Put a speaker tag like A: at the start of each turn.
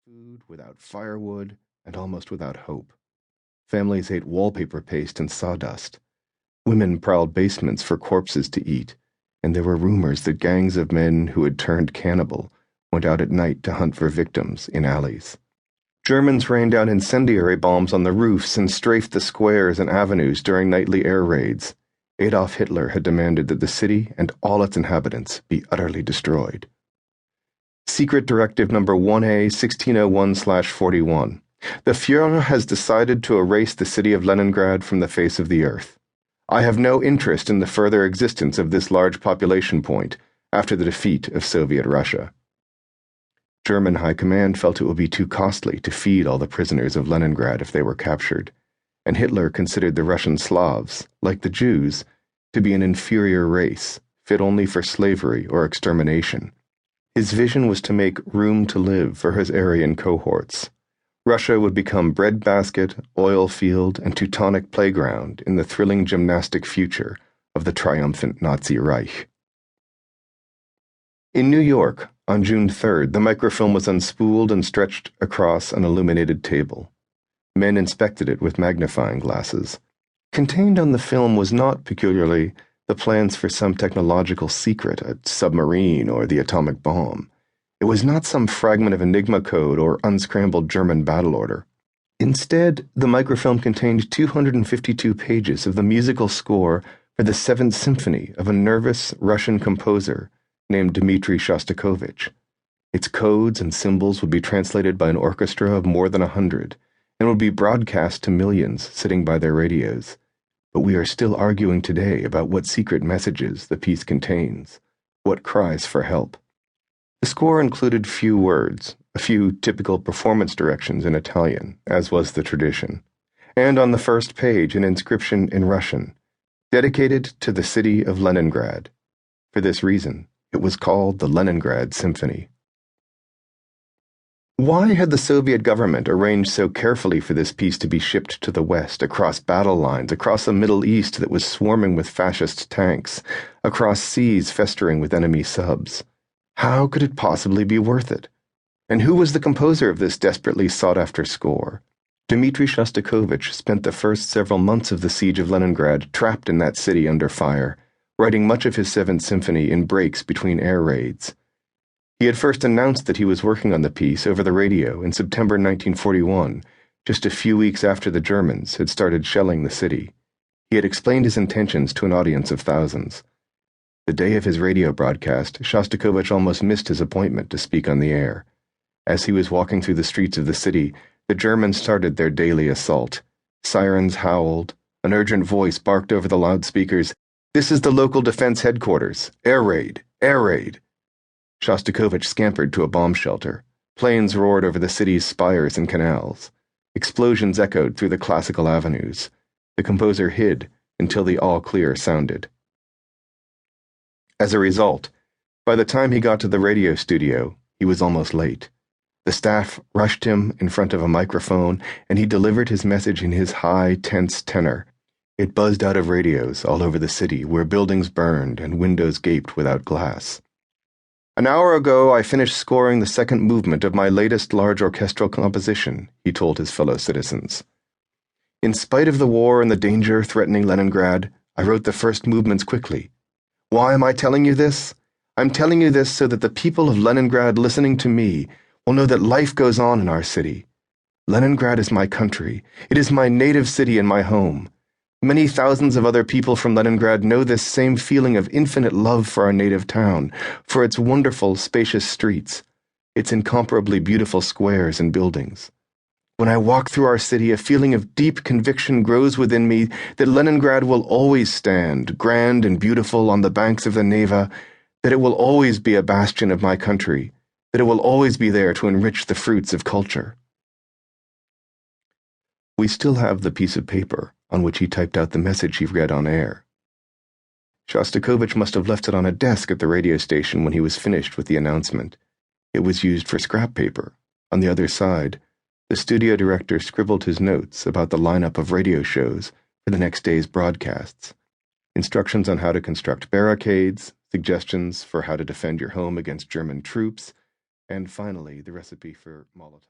A: food, without firewood, and almost without hope. Families ate wallpaper paste and sawdust. Women prowled basements for corpses to eat, and there were rumors that gangs of men who had turned cannibal went out at night to hunt for victims in alleys. Germans rained down incendiary bombs on the roofs and strafed the squares and avenues during nightly air raids. Adolf Hitler had demanded that the city and all its inhabitants be utterly destroyed. Secret Directive Number 1A 1601/41. The Führer has decided to erase the city of Leningrad from the face of the earth. I have no interest in the further existence of this large population point after the defeat of Soviet Russia. German High Command felt it would be too costly to feed all the prisoners of Leningrad if they were captured, and Hitler considered the Russian Slavs, like the Jews, to be an inferior race, fit only for slavery or extermination. His vision was to make room to live for his Aryan cohorts. Russia would become breadbasket, oil field, and Teutonic playground in the thrilling gymnastic future of the triumphant Nazi Reich. In New York, on June 3rd, the microfilm was unspooled and stretched across an illuminated table. Men inspected it with magnifying glasses. Contained on the film was not peculiarly the plans for some technological secret, a submarine or the atomic bomb. It was not some fragment of Enigma code or unscrambled German battle order. Instead, the microfilm contained 252 pages of the musical score for the Seventh Symphony of a nervous Russian composer named Dmitri Shostakovich. Its codes and symbols would be translated by an orchestra of more than 100 and would be broadcast to millions sitting by their radios. But we are still arguing today about what secret messages the piece contains, what cries for help. The score included few words, a few typical performance directions in Italian, as was the tradition, and on the first page an inscription in Russian, dedicated to the city of Leningrad. For this reason, it was called the Leningrad Symphony. Why had the Soviet government arranged so carefully for this piece to be shipped to the West, across battle lines, across a Middle East that was swarming with fascist tanks, across seas festering with enemy subs? How could it possibly be worth it? And who was the composer of this desperately sought-after score? Dmitri Shostakovich spent the first several months of the Siege of Leningrad trapped in that city under fire, writing much of his Seventh Symphony in breaks between air raids. He had first announced that he was working on the piece over the radio in September 1941, just a few weeks after the Germans had started shelling the city. He had explained his intentions to an audience of thousands. The day of his radio broadcast, Shostakovich almost missed his appointment to speak on the air. As he was walking through the streets of the city, the Germans started their daily assault. Sirens howled. An urgent voice barked over the loudspeakers, "This is the local defense headquarters. Air raid! Air raid!" Shostakovich scampered to a bomb shelter. Planes roared over the city's spires and canals. Explosions echoed through the classical avenues. The composer hid until the all-clear sounded. As a result, by the time he got to the radio studio, he was almost late. The staff rushed him in front of a microphone, and he delivered his message in his high, tense tenor. It buzzed out of radios all over the city, where buildings burned and windows gaped without glass. "An hour ago, I finished scoring the second movement of my latest large orchestral composition," he told his fellow citizens. "In spite of the war and the danger threatening Leningrad, I wrote the first movements quickly. Why am I telling you this? I'm telling you this so that the people of Leningrad listening to me will know that life goes on in our city. Leningrad is my country. It is my native city and my home. Many thousands of other people from Leningrad know this same feeling of infinite love for our native town, for its wonderful, spacious streets, its incomparably beautiful squares and buildings. When I walk through our city, a feeling of deep conviction grows within me that Leningrad will always stand, grand and beautiful, on the banks of the Neva, that it will always be a bastion of my country, that it will always be there to enrich the fruits of culture." We still have the piece of paper on which he typed out the message he read on air. Shostakovich must have left it on a desk at the radio station when he was finished with the announcement. It was used for scrap paper. On the other side, the studio director scribbled his notes about the lineup of radio shows for the next day's broadcasts, instructions on how to construct barricades, suggestions for how to defend your home against German troops, and finally the recipe for Molotov.